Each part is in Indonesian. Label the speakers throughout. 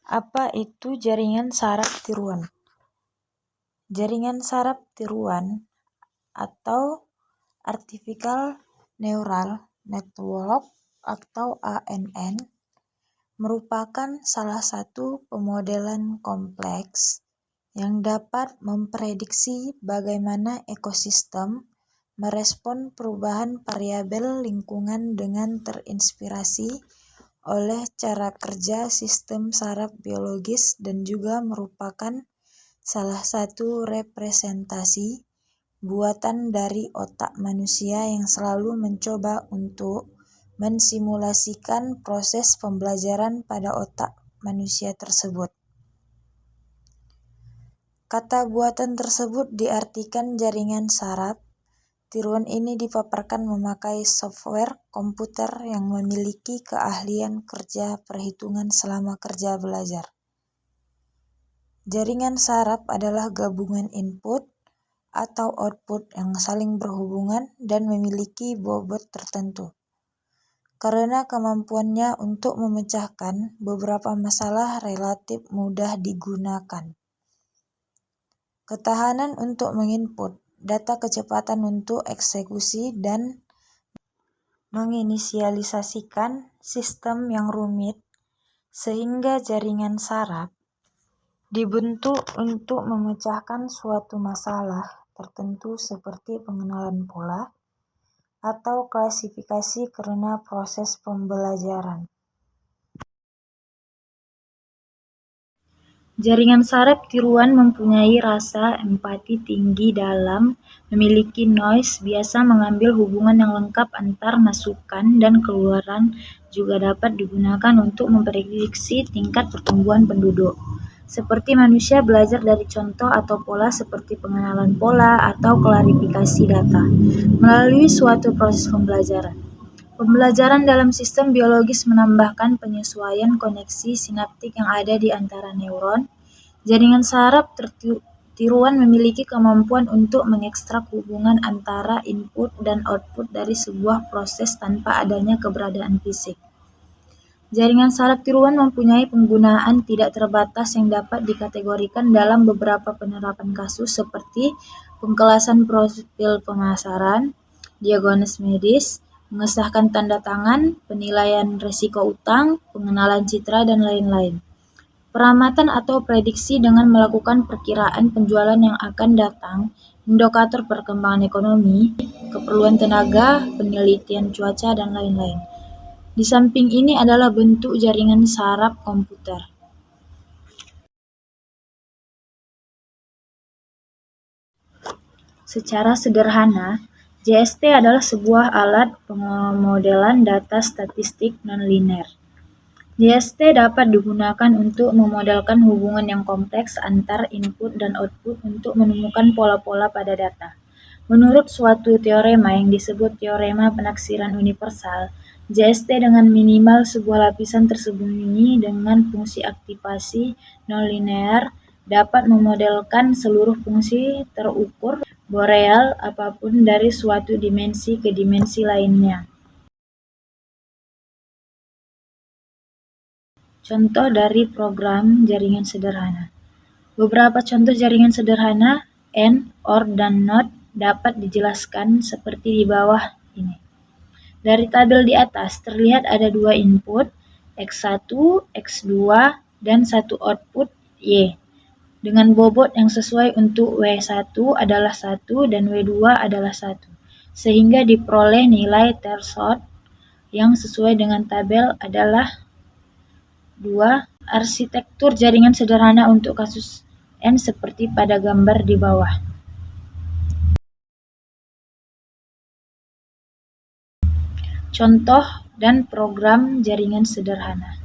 Speaker 1: Apa itu jaringan saraf tiruan? Jaringan saraf tiruan atau Artificial Neural Network atau ANN merupakan salah satu pemodelan kompleks yang dapat memprediksi bagaimana ekosistem merespon perubahan variabel lingkungan dengan terinspirasi oleh cara kerja sistem saraf biologis dan juga merupakan salah satu representasi buatan dari otak manusia yang selalu mencoba untuk mensimulasikan proses pembelajaran pada otak manusia tersebut. Kata buatan tersebut diartikan jaringan saraf. Tiruan ini dipaparkan memakai software komputer yang memiliki keahlian kerja perhitungan selama kerja belajar. Jaringan saraf adalah gabungan input atau output yang saling berhubungan dan memiliki bobot tertentu. Karena kemampuannya untuk memecahkan beberapa masalah relatif mudah digunakan. Ketahanan untuk menginput data, kecepatan untuk eksekusi dan menginisialisasikan sistem yang rumit, sehingga jaringan saraf dibentuk untuk memecahkan suatu masalah tertentu seperti pengenalan pola atau klasifikasi karena proses pembelajaran. Jaringan saraf tiruan mempunyai rasa empati tinggi dalam memiliki noise, biasa mengambil hubungan yang lengkap antar masukan dan keluaran, juga dapat digunakan untuk memprediksi tingkat pertumbuhan penduduk. Seperti manusia belajar dari contoh atau pola seperti pengenalan pola atau klarifikasi data melalui suatu proses pembelajaran. Pembelajaran dalam sistem biologis menambahkan penyesuaian koneksi sinaptik yang ada di antara neuron. Jaringan saraf tiruan memiliki kemampuan untuk mengekstrak hubungan antara input dan output dari sebuah proses tanpa adanya keberadaan fisik. Jaringan saraf tiruan mempunyai penggunaan tidak terbatas yang dapat dikategorikan dalam beberapa penerapan kasus seperti pengkelasan profil pemasaran, diagnosis medis, mengesahkan tanda tangan, penilaian risiko utang, pengenalan citra, dan lain-lain. Peramatan atau prediksi dengan melakukan perkiraan penjualan yang akan datang, indikator perkembangan ekonomi, keperluan tenaga, penelitian cuaca, dan lain-lain. Di samping ini adalah bentuk jaringan saraf komputer. Secara sederhana, JST adalah sebuah alat pemodelan data statistik non-linear. JST dapat digunakan untuk memodelkan hubungan yang kompleks antar input dan output untuk menemukan pola-pola pada data. Menurut suatu teorema yang disebut teorema penaksiran universal, JST dengan minimal sebuah lapisan tersembunyi dengan fungsi aktivasi non-linear dapat memodelkan seluruh fungsi terukur boreal apapun dari suatu dimensi ke dimensi lainnya. Contoh dari program jaringan sederhana. Beberapa contoh jaringan sederhana AND, OR, dan NOT dapat dijelaskan seperti di bawah ini. Dari tabel di atas terlihat ada dua input, X1, X2, dan satu output, Y, dengan bobot yang sesuai untuk W1 adalah 1 dan W2 adalah 1, sehingga diperoleh nilai threshold yang sesuai dengan tabel adalah 2. Arsitektur jaringan sederhana untuk kasus N seperti pada gambar di bawah. Contoh dan program jaringan sederhana.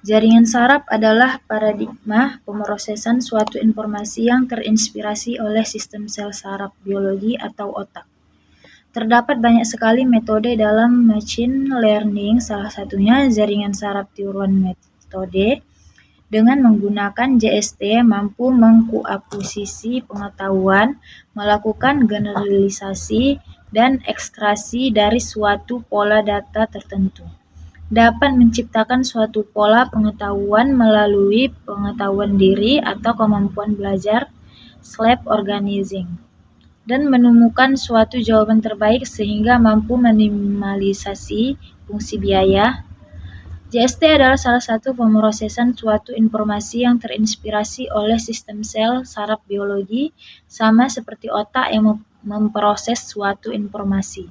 Speaker 1: Jaringan saraf adalah paradigma pemrosesan suatu informasi yang terinspirasi oleh sistem sel saraf biologi atau otak. Terdapat banyak sekali metode dalam machine learning, salah satunya jaringan saraf tiruan metode. Dengan menggunakan JST mampu mengkuakusisi pengetahuan, melakukan generalisasi, dan ekstraksi dari suatu pola data tertentu. Dapat menciptakan suatu pola pengetahuan melalui pengetahuan diri atau kemampuan belajar self-organizing, dan menemukan suatu jawaban terbaik sehingga mampu minimalisasi fungsi biaya. JST adalah salah satu pemrosesan suatu informasi yang terinspirasi oleh sistem sel saraf biologi, sama seperti otak yang memproses suatu informasi.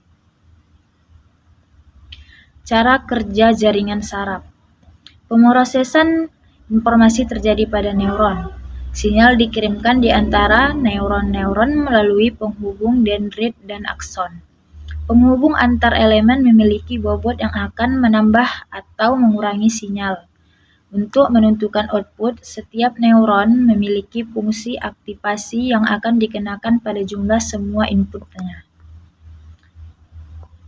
Speaker 1: Cara kerja jaringan saraf. Pemrosesan informasi terjadi pada neuron. Sinyal dikirimkan di antara neuron-neuron melalui penghubung dendrit dan akson. Penghubung antar elemen memiliki bobot yang akan menambah atau mengurangi sinyal. Untuk menentukan output, setiap neuron memiliki fungsi aktivasi yang akan dikenakan pada jumlah semua inputnya.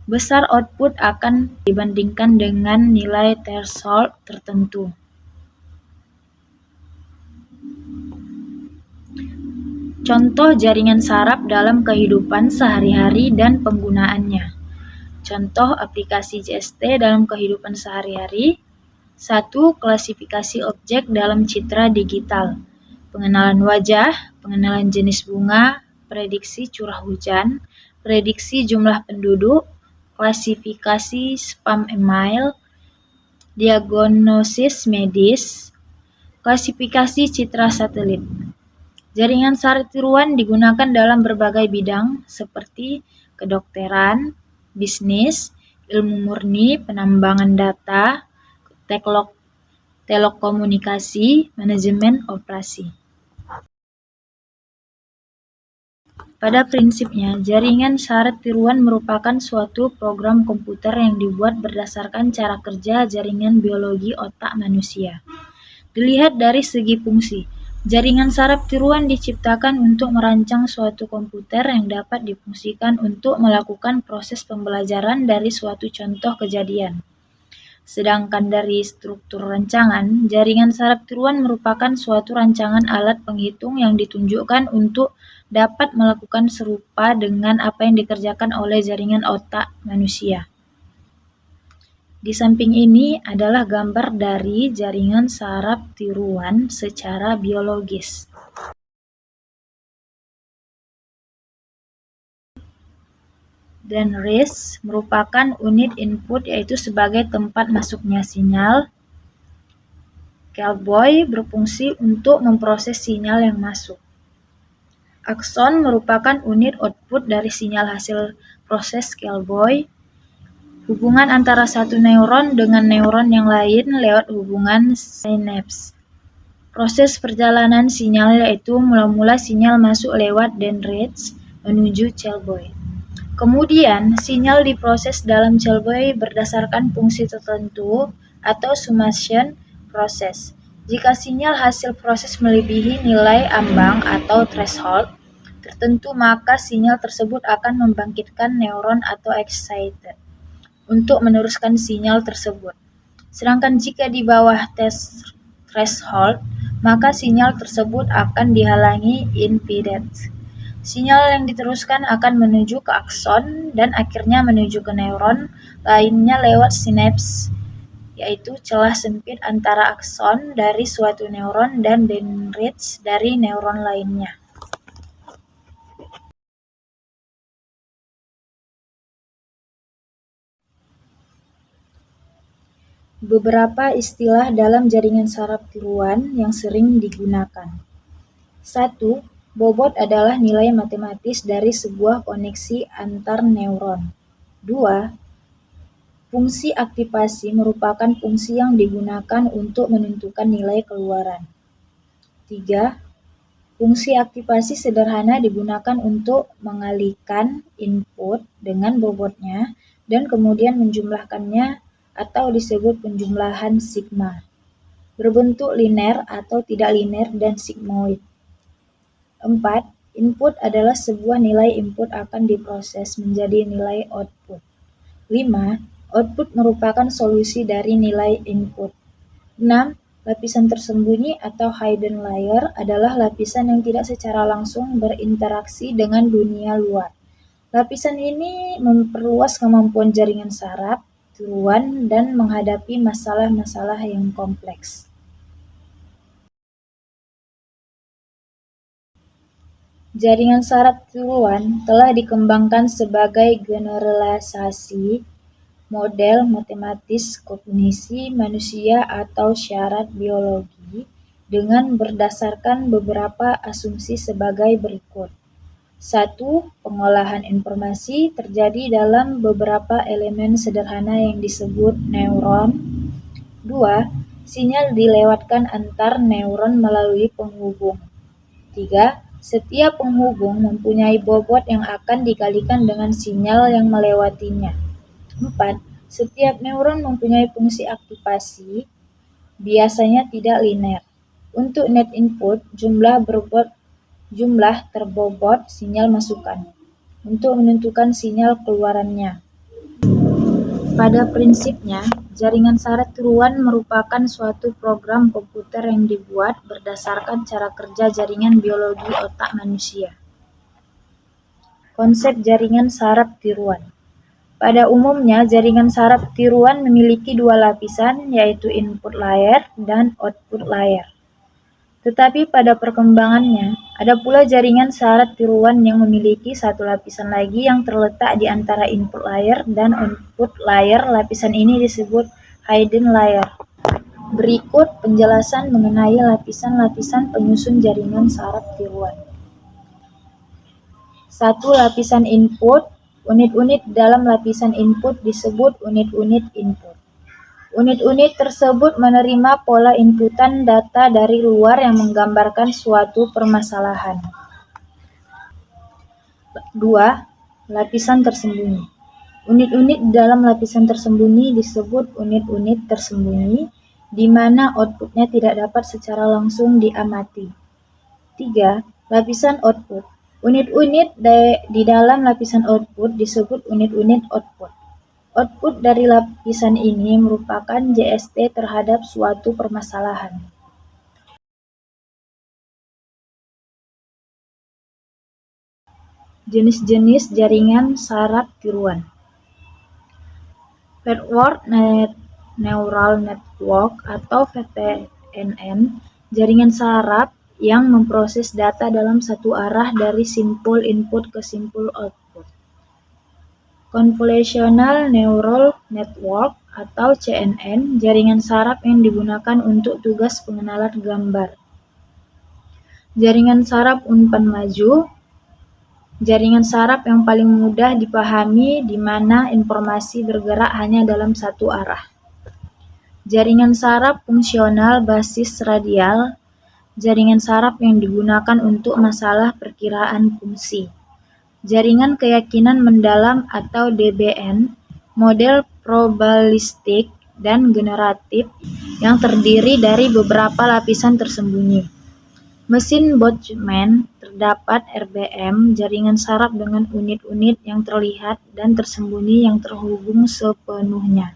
Speaker 1: Besar output akan dibandingkan dengan nilai threshold tertentu. Contoh jaringan saraf dalam kehidupan sehari-hari dan penggunaannya. Contoh aplikasi JST dalam kehidupan sehari-hari. 1. Klasifikasi objek dalam citra digital. Pengenalan wajah, pengenalan jenis bunga, prediksi curah hujan, prediksi jumlah penduduk, klasifikasi spam email, diagnosis medis, klasifikasi citra satelit. Jaringan saraf tiruan digunakan dalam berbagai bidang seperti kedokteran, bisnis, ilmu murni, penambangan data, telekomunikasi, manajemen operasi. Pada prinsipnya, jaringan saraf tiruan merupakan suatu program komputer yang dibuat berdasarkan cara kerja jaringan biologi otak manusia. Dilihat dari segi fungsi, jaringan saraf tiruan diciptakan untuk merancang suatu komputer yang dapat difungsikan untuk melakukan proses pembelajaran dari suatu contoh kejadian. Sedangkan dari struktur rancangan, jaringan saraf tiruan merupakan suatu rancangan alat penghitung yang ditunjukkan untuk dapat melakukan serupa dengan apa yang dikerjakan oleh jaringan otak manusia. Di samping ini adalah gambar dari jaringan saraf tiruan secara biologis. Dendrites merupakan unit input, yaitu sebagai tempat masuknya sinyal. Callback berfungsi untuk memproses sinyal yang masuk. Akson merupakan unit output dari sinyal hasil proses callback. Hubungan antara satu neuron dengan neuron yang lain lewat hubungan sinaps. Proses perjalanan sinyal yaitu mula-mula sinyal masuk lewat dendrites menuju cellback. Kemudian, sinyal diproses dalam cellback berdasarkan fungsi tertentu atau summation proses. Jika sinyal hasil proses melebihi nilai ambang atau threshold tertentu, maka sinyal tersebut akan membangkitkan neuron atau excited untuk meneruskan sinyal tersebut. Sedangkan jika di bawah threshold, maka sinyal tersebut akan dihalangi impedance. Sinyal yang diteruskan akan menuju ke akson dan akhirnya menuju ke neuron lainnya lewat sinaps, yaitu celah sempit antara akson dari suatu neuron dan dendrites dari neuron lainnya. Beberapa istilah dalam jaringan saraf tiruan yang sering digunakan. 1. Bobot adalah nilai matematis dari sebuah koneksi antar neuron. 2. Fungsi aktivasi merupakan fungsi yang digunakan untuk menentukan nilai keluaran. 3. Fungsi aktivasi sederhana digunakan untuk mengalihkan input dengan bobotnya dan kemudian menjumlahkannya atau disebut penjumlahan sigma, berbentuk linear atau tidak linear dan sigmoid. 4. Input adalah sebuah nilai input akan diproses menjadi nilai output. 5. Output merupakan solusi dari nilai input. 6. Lapisan tersembunyi atau hidden layer adalah lapisan yang tidak secara langsung berinteraksi dengan dunia luar. Lapisan ini memperluas kemampuan jaringan saraf tiruan dan menghadapi masalah-masalah yang kompleks. Jaringan saraf tiruan telah dikembangkan sebagai generalisasi model matematis kognisi manusia atau syarat biologi dengan berdasarkan beberapa asumsi sebagai berikut. 1. Pengolahan informasi terjadi dalam beberapa elemen sederhana yang disebut neuron. 2. Sinyal dilewatkan antar neuron melalui penghubung. 3. Setiap penghubung mempunyai bobot yang akan dikalikan dengan sinyal yang melewatinya. 4. Setiap neuron mempunyai fungsi aktivasi, biasanya tidak linear. Untuk net input, jumlah terbobot sinyal masukan. Untuk menentukan sinyal keluarannya. Pada prinsipnya, jaringan saraf tiruan merupakan suatu program komputer yang dibuat berdasarkan cara kerja jaringan biologi otak manusia. Konsep jaringan saraf tiruan. Pada umumnya, jaringan saraf tiruan memiliki dua lapisan, yaitu input layer dan output layer. Tetapi pada perkembangannya, ada pula jaringan saraf tiruan yang memiliki satu lapisan lagi yang terletak di antara input layer dan output layer. Lapisan ini disebut hidden layer. Berikut penjelasan mengenai lapisan-lapisan penyusun jaringan saraf tiruan. 1. Lapisan input. Unit-unit dalam lapisan input disebut unit-unit input. Unit-unit tersebut menerima pola inputan data dari luar yang menggambarkan suatu permasalahan. 2. Lapisan tersembunyi. Unit-unit dalam lapisan tersembunyi disebut unit-unit tersembunyi, di mana outputnya tidak dapat secara langsung diamati. 3. Lapisan output. Unit-unit di dalam lapisan output disebut unit-unit output. Output dari lapisan ini merupakan JST terhadap suatu permasalahan. Jenis-jenis jaringan saraf tiruan. Forward Neural Network atau VPNN, jaringan saraf yang memproses data dalam satu arah dari simpul input ke simpul output. Convolutional Neural Network atau CNN, jaringan saraf yang digunakan untuk tugas pengenalan gambar. Jaringan saraf umpan maju, jaringan saraf yang paling mudah dipahami di mana informasi bergerak hanya dalam satu arah. Jaringan saraf fungsional basis radial, jaringan saraf yang digunakan untuk masalah perkiraan fungsi. Jaringan keyakinan mendalam atau DBN, model probabilistik dan generatif yang terdiri dari beberapa lapisan tersembunyi. Mesin Boltzmann terdapat RBM, jaringan saraf dengan unit-unit yang terlihat dan tersembunyi yang terhubung sepenuhnya.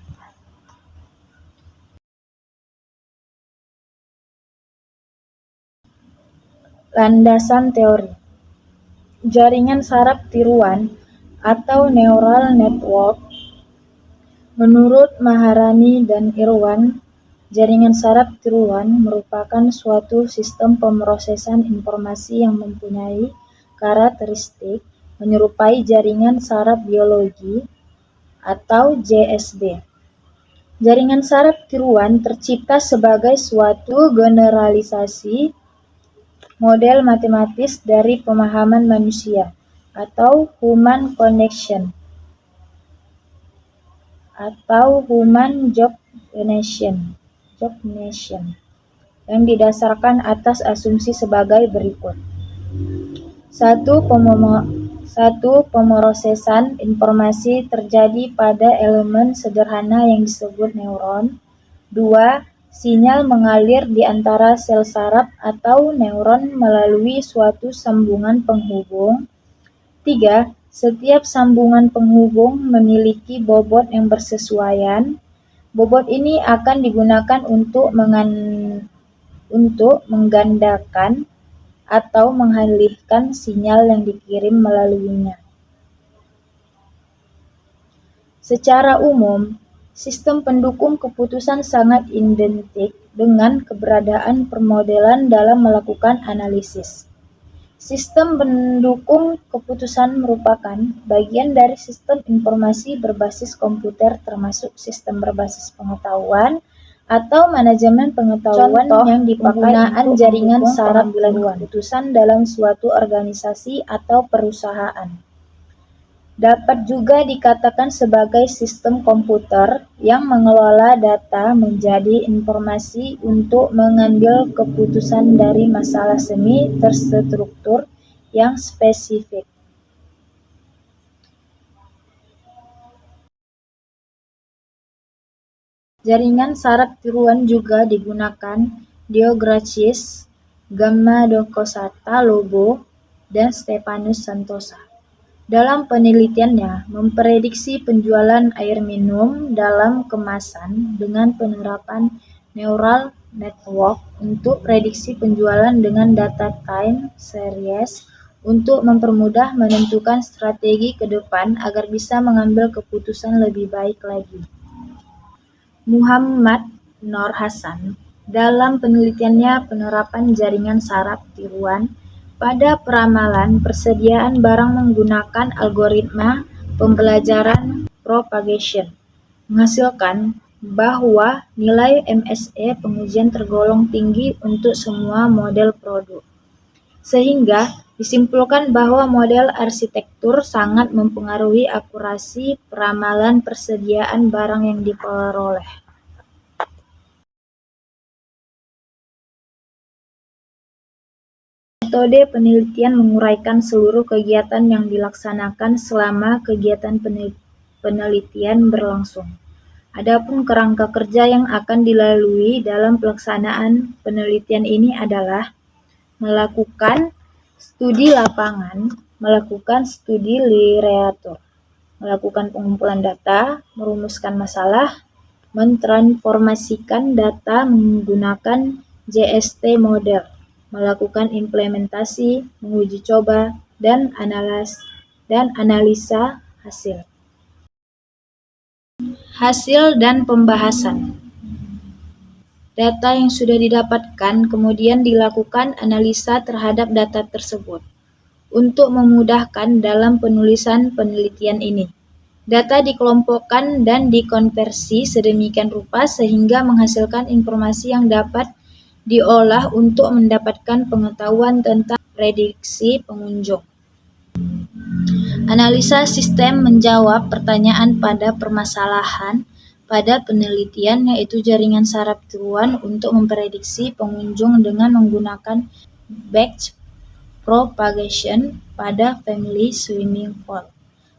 Speaker 1: Landasan teori. Jaringan saraf tiruan atau neural network. Menurut Maharani dan Irwan, jaringan saraf tiruan merupakan suatu sistem pemrosesan informasi yang mempunyai karakteristik menyerupai jaringan saraf biologi atau JSB. Jaringan saraf tiruan tercipta sebagai suatu generalisasi model matematis dari pemahaman manusia atau human connection atau human cognition yang didasarkan atas asumsi sebagai berikut. 1. Pemrosesan informasi terjadi pada elemen sederhana yang disebut neuron. 2. Sinyal mengalir di antara sel saraf atau neuron melalui suatu sambungan penghubung. 3. Setiap sambungan penghubung memiliki bobot yang bersesuaian. Bobot ini akan digunakan untuk menggandakan atau mengalihkan sinyal yang dikirim melaluinya. Secara umum, sistem pendukung keputusan sangat identik dengan keberadaan permodelan dalam melakukan analisis. Sistem pendukung keputusan merupakan bagian dari sistem informasi berbasis komputer termasuk sistem berbasis pengetahuan atau manajemen pengetahuan yang dipakai untuk jaringan saraf keputusan dalam suatu organisasi atau perusahaan. Dapat juga dikatakan sebagai sistem komputer yang mengelola data menjadi informasi untuk mengambil keputusan dari masalah semi terstruktur yang spesifik. Jaringan saraf tiruan juga digunakan Diograchis, Gammadokosata Lobo, dan Stefanus Santosa. Dalam penelitiannya, memprediksi penjualan air minum dalam kemasan dengan penerapan neural network untuk prediksi penjualan dengan data time series untuk mempermudah menentukan strategi ke depan agar bisa mengambil keputusan lebih baik lagi. Muhammad Noor Hassan, dalam penelitiannya penerapan jaringan saraf tiruan pada peramalan persediaan barang menggunakan algoritma pembelajaran propagation, menghasilkan bahwa nilai MSE pengujian tergolong tinggi untuk semua model produk, sehingga disimpulkan bahwa model arsitektur sangat mempengaruhi akurasi peramalan persediaan barang yang diperoleh. Metode penelitian menguraikan seluruh kegiatan yang dilaksanakan selama kegiatan penelitian berlangsung. Adapun kerangka kerja yang akan dilalui dalam pelaksanaan penelitian ini adalah melakukan studi lapangan, melakukan studi literatur, melakukan pengumpulan data, merumuskan masalah, mentransformasikan data menggunakan JST model, melakukan implementasi, menguji coba, dan analisa hasil. Hasil dan pembahasan. Data yang sudah didapatkan kemudian dilakukan analisa terhadap data tersebut untuk memudahkan dalam penulisan penelitian ini. Data dikelompokkan dan dikonversi sedemikian rupa sehingga menghasilkan informasi yang dapat diolah untuk mendapatkan pengetahuan tentang prediksi pengunjung. Analisa sistem menjawab pertanyaan pada permasalahan pada penelitian, yaitu jaringan saraf tiruan untuk memprediksi pengunjung dengan menggunakan batch propagation pada family swimming pool.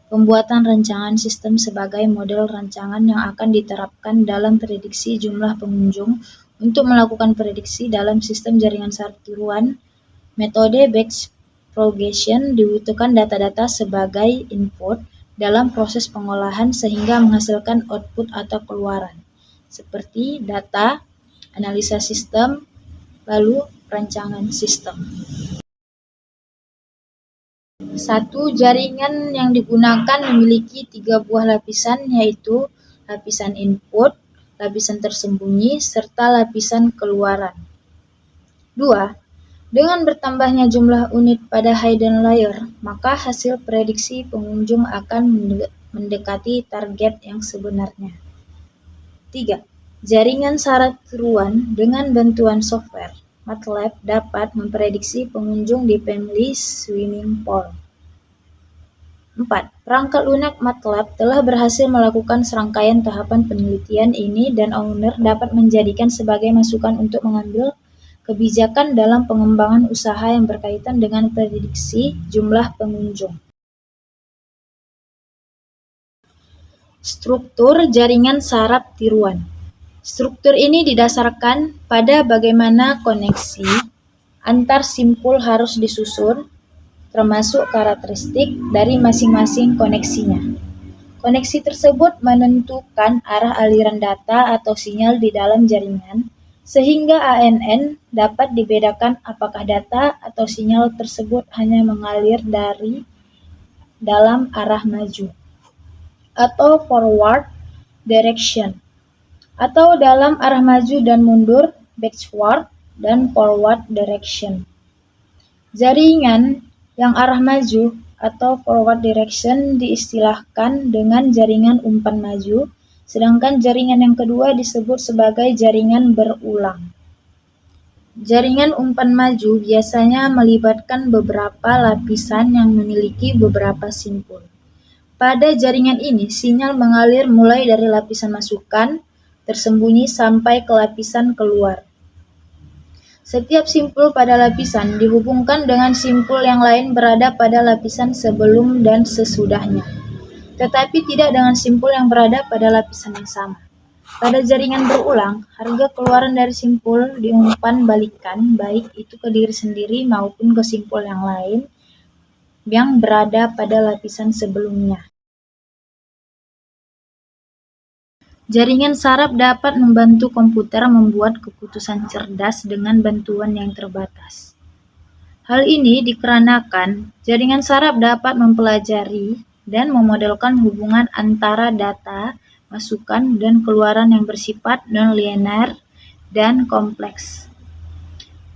Speaker 1: Pembuatan rancangan sistem sebagai model rancangan yang akan diterapkan dalam prediksi jumlah pengunjung untuk melakukan prediksi dalam sistem jaringan saraf tiruan. Metode batch propagation dibutuhkan data-data sebagai input dalam proses pengolahan sehingga menghasilkan output atau keluaran, seperti data, analisa sistem, lalu rancangan sistem. Satu jaringan yang digunakan memiliki 3 buah lapisan, yaitu lapisan input, lapisan tersembunyi, serta lapisan keluaran. 2. Dengan bertambahnya jumlah unit pada hidden layer, maka hasil prediksi pengunjung akan mendekati target yang sebenarnya. 3. Jaringan saraf tiruan dengan bantuan software MATLAB dapat memprediksi pengunjung di family swimming pool. 4. Perangkat lunak MATLAB telah berhasil melakukan serangkaian tahapan penelitian ini dan owner dapat menjadikan sebagai masukan untuk mengambil kebijakan dalam pengembangan usaha yang berkaitan dengan prediksi jumlah pengunjung. Struktur jaringan saraf tiruan. Struktur ini didasarkan pada bagaimana koneksi antar simpul harus disusun, termasuk karakteristik dari masing-masing koneksinya. Koneksi tersebut menentukan arah aliran data atau sinyal di dalam jaringan, sehingga ANN dapat dibedakan apakah data atau sinyal tersebut hanya mengalir dari dalam arah maju. atau forward direction, atau dalam arah maju dan mundur backward dan forward direction. Jaringan yang arah maju atau forward direction diistilahkan dengan jaringan umpan maju, sedangkan jaringan yang kedua disebut sebagai jaringan berulang. Jaringan umpan maju biasanya melibatkan beberapa lapisan yang memiliki beberapa simpul. Pada jaringan ini, sinyal mengalir mulai dari lapisan masukan, tersembunyi sampai ke lapisan keluar. Setiap simpul pada lapisan dihubungkan dengan simpul yang lain berada pada lapisan sebelum dan sesudahnya, tetapi tidak dengan simpul yang berada pada lapisan yang sama. Pada jaringan berulang, harga keluaran dari simpul diumpan balikan baik itu ke diri sendiri maupun ke simpul yang lain yang berada pada lapisan sebelumnya. Jaringan saraf dapat membantu komputer membuat keputusan cerdas dengan bantuan yang terbatas. Hal ini dikarenakan jaringan saraf dapat mempelajari dan memodelkan hubungan antara data, masukan, dan keluaran yang bersifat non-linear dan kompleks.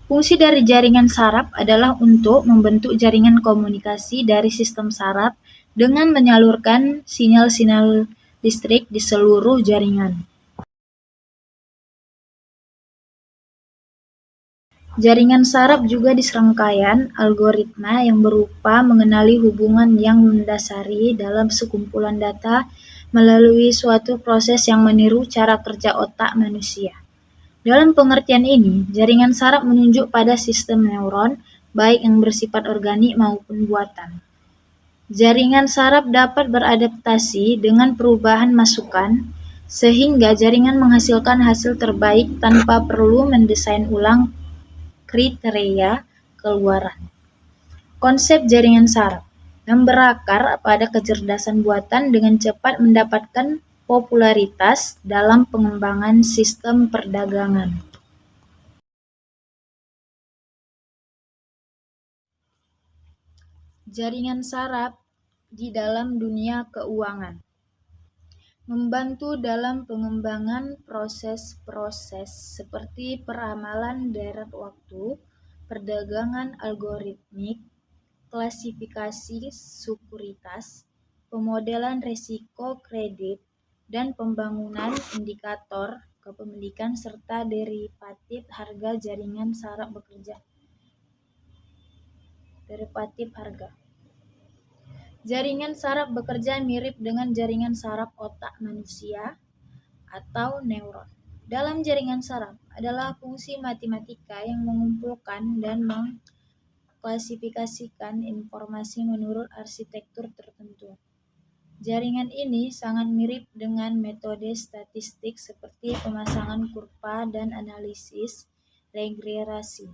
Speaker 1: Fungsi dari jaringan saraf adalah untuk membentuk jaringan komunikasi dari sistem saraf dengan menyalurkan sinyal-sinyal listrik di seluruh jaringan. Jaringan saraf juga diserangkaian algoritma yang berupa mengenali hubungan yang mendasari dalam sekumpulan data melalui suatu proses yang meniru cara kerja otak manusia. Dalam pengertian ini, jaringan saraf menunjuk pada sistem neuron, baik yang bersifat organik maupun buatan. Jaringan saraf dapat beradaptasi dengan perubahan masukan, sehingga jaringan menghasilkan hasil terbaik tanpa perlu mendesain ulang kriteria keluaran. Konsep jaringan saraf yang berakar pada kecerdasan buatan dengan cepat mendapatkan popularitas dalam pengembangan sistem perdagangan. Jaringan saraf di dalam dunia keuangan membantu dalam pengembangan proses-proses seperti peramalan deret waktu, perdagangan algoritmik, klasifikasi sekuritas, pemodelan risiko kredit, dan pembangunan indikator kepemilikan serta derivatif harga. Jaringan saraf bekerja. Derivatif harga. Jaringan saraf bekerja mirip dengan jaringan saraf otak manusia atau neuron. Dalam jaringan saraf adalah fungsi matematika yang mengumpulkan dan mengklasifikasikan informasi menurut arsitektur tertentu. Jaringan ini sangat mirip dengan metode statistik seperti pemasangan kurva dan analisis regresi.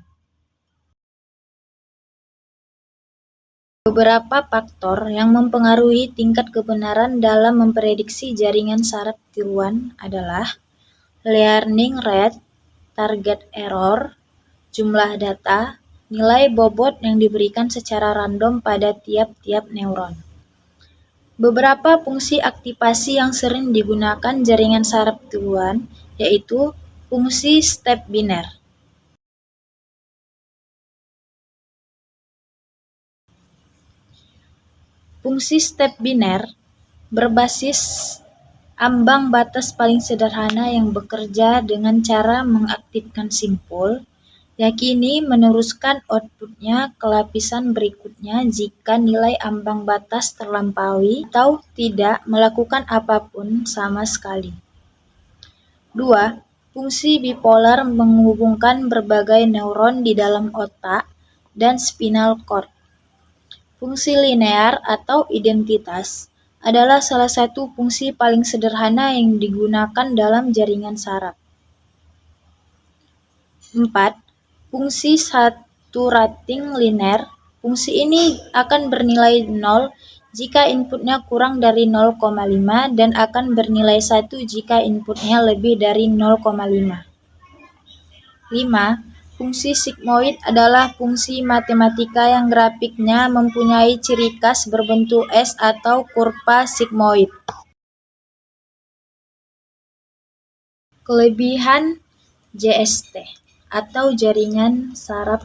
Speaker 1: Beberapa faktor yang mempengaruhi tingkat kebenaran dalam memprediksi jaringan saraf tiruan adalah learning rate, target error, jumlah data, nilai bobot yang diberikan secara random pada tiap-tiap neuron. Beberapa fungsi aktivasi yang sering digunakan jaringan saraf tiruan yaitu fungsi step biner. Fungsi step biner berbasis ambang batas paling sederhana yang bekerja dengan cara mengaktifkan simpul, yakini meneruskan outputnya ke lapisan berikutnya jika nilai ambang batas terlampaui atau tidak melakukan apapun sama sekali. 2. Fungsi bipolar menghubungkan berbagai neuron di dalam otak dan spinal cord. Fungsi linear atau identitas adalah salah satu fungsi paling sederhana yang digunakan dalam jaringan saraf. 4. Fungsi saturating linear. Fungsi ini akan bernilai 0 jika inputnya kurang dari 0,5 dan akan bernilai 1 jika inputnya lebih dari 0,5. 5. Fungsi sigmoid adalah fungsi matematika yang grafiknya mempunyai ciri khas berbentuk S atau kurva sigmoid. Kelebihan JST atau jaringan saraf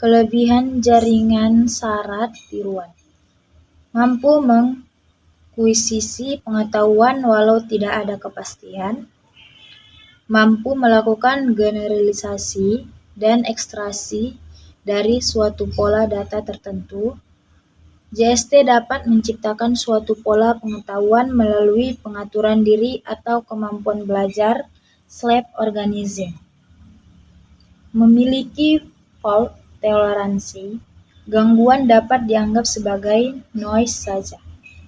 Speaker 1: Kelebihan jaringan saraf tiruan mampu mengkuisisi pengetahuan walau tidak ada kepastian, mampu melakukan generalisasi dan ekstraksi dari suatu pola data tertentu. JST dapat menciptakan suatu pola pengetahuan melalui pengaturan diri atau kemampuan belajar /organisme. Memiliki fault toleransi, gangguan dapat dianggap sebagai noise saja.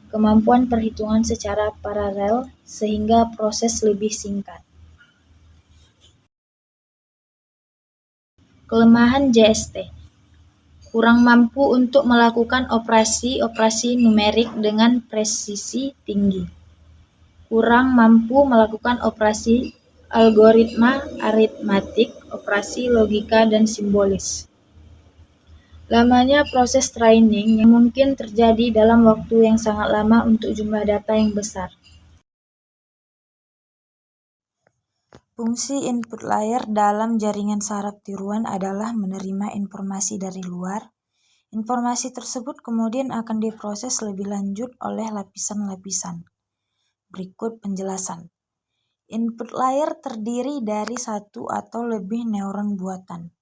Speaker 1: Kemampuan perhitungan secara paralel sehingga proses lebih singkat. Kelemahan JST: kurang mampu untuk melakukan operasi-operasi numerik dengan presisi tinggi. Kurang mampu melakukan operasi algoritma aritmatik, operasi logika dan simbolis. Lamanya proses training yang mungkin terjadi dalam waktu yang sangat lama untuk jumlah data yang besar. Fungsi input layer dalam jaringan saraf tiruan adalah menerima informasi dari luar. Informasi tersebut kemudian akan diproses lebih lanjut oleh lapisan-lapisan. Berikut penjelasan. Input layer terdiri dari satu atau lebih neuron buatan.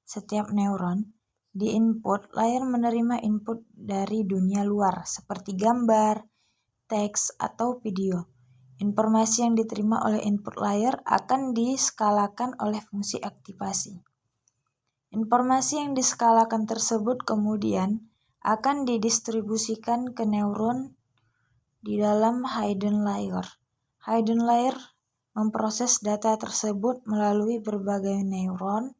Speaker 1: Setiap neuron di input layer menerima input dari dunia luar seperti gambar, teks, atau video. Informasi yang diterima oleh input layer akan diskalakan oleh fungsi aktivasi. Informasi yang diskalakan tersebut kemudian akan didistribusikan ke neuron di dalam hidden layer. Hidden layer memproses data tersebut melalui berbagai neuron.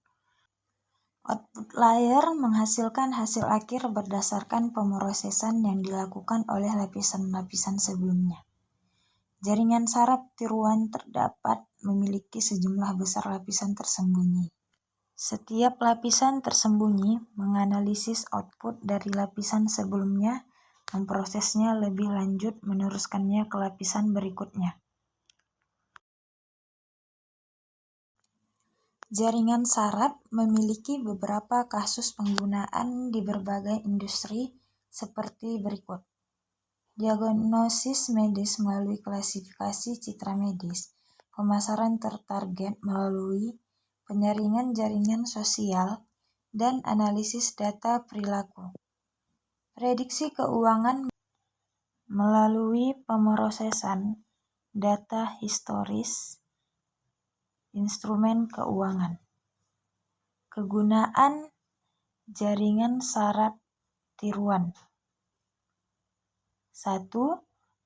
Speaker 1: Output layer menghasilkan hasil akhir berdasarkan pemrosesan yang dilakukan oleh lapisan-lapisan sebelumnya. Jaringan saraf tiruan terdapat memiliki sejumlah besar lapisan tersembunyi. Setiap lapisan tersembunyi menganalisis output dari lapisan sebelumnya, memprosesnya lebih lanjut, meneruskannya ke lapisan berikutnya. Jaringan saraf memiliki beberapa kasus penggunaan di berbagai industri seperti berikut. Diagnosis medis melalui klasifikasi citra medis, pemasaran tertarget melalui penyaringan jaringan sosial, dan analisis data perilaku. Prediksi keuangan melalui pemrosesan data historis instrumen keuangan. Kegunaan jaringan saraf tiruan: 1.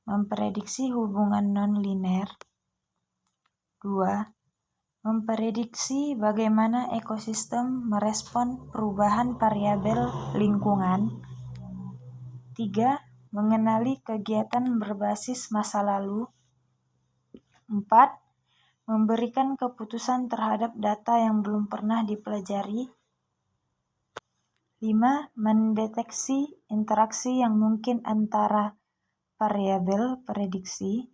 Speaker 1: Memprediksi hubungan non-linear. 2. Memprediksi bagaimana ekosistem merespon perubahan variabel lingkungan. 3. Mengenali kegiatan berbasis masa lalu. 4. Memberikan keputusan terhadap data yang belum pernah dipelajari. 5. Mendeteksi interaksi yang mungkin antara variabel prediksi.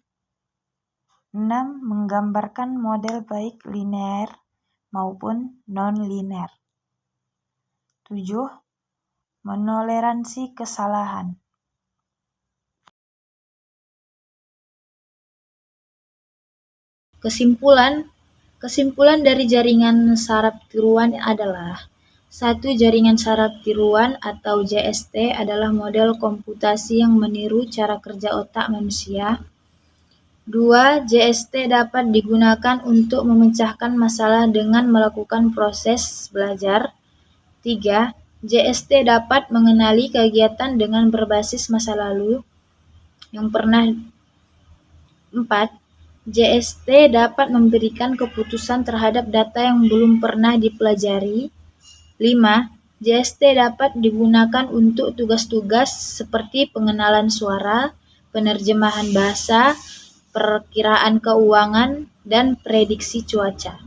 Speaker 1: 6. Menggambarkan model baik linear maupun non-linear. 7. Menoleransi kesalahan. Kesimpulan dari jaringan saraf tiruan adalah: 1. Jaringan saraf tiruan atau JST adalah model komputasi yang meniru cara kerja otak manusia. 2. JST dapat digunakan untuk memecahkan masalah dengan melakukan proses belajar. 3. JST dapat mengenali kegiatan dengan berbasis masa lalu yang pernah. 4. JST dapat memberikan keputusan terhadap data yang belum pernah dipelajari. 5. JST dapat digunakan untuk tugas-tugas seperti pengenalan suara, penerjemahan bahasa, perakiraan keuangan, dan prediksi cuaca.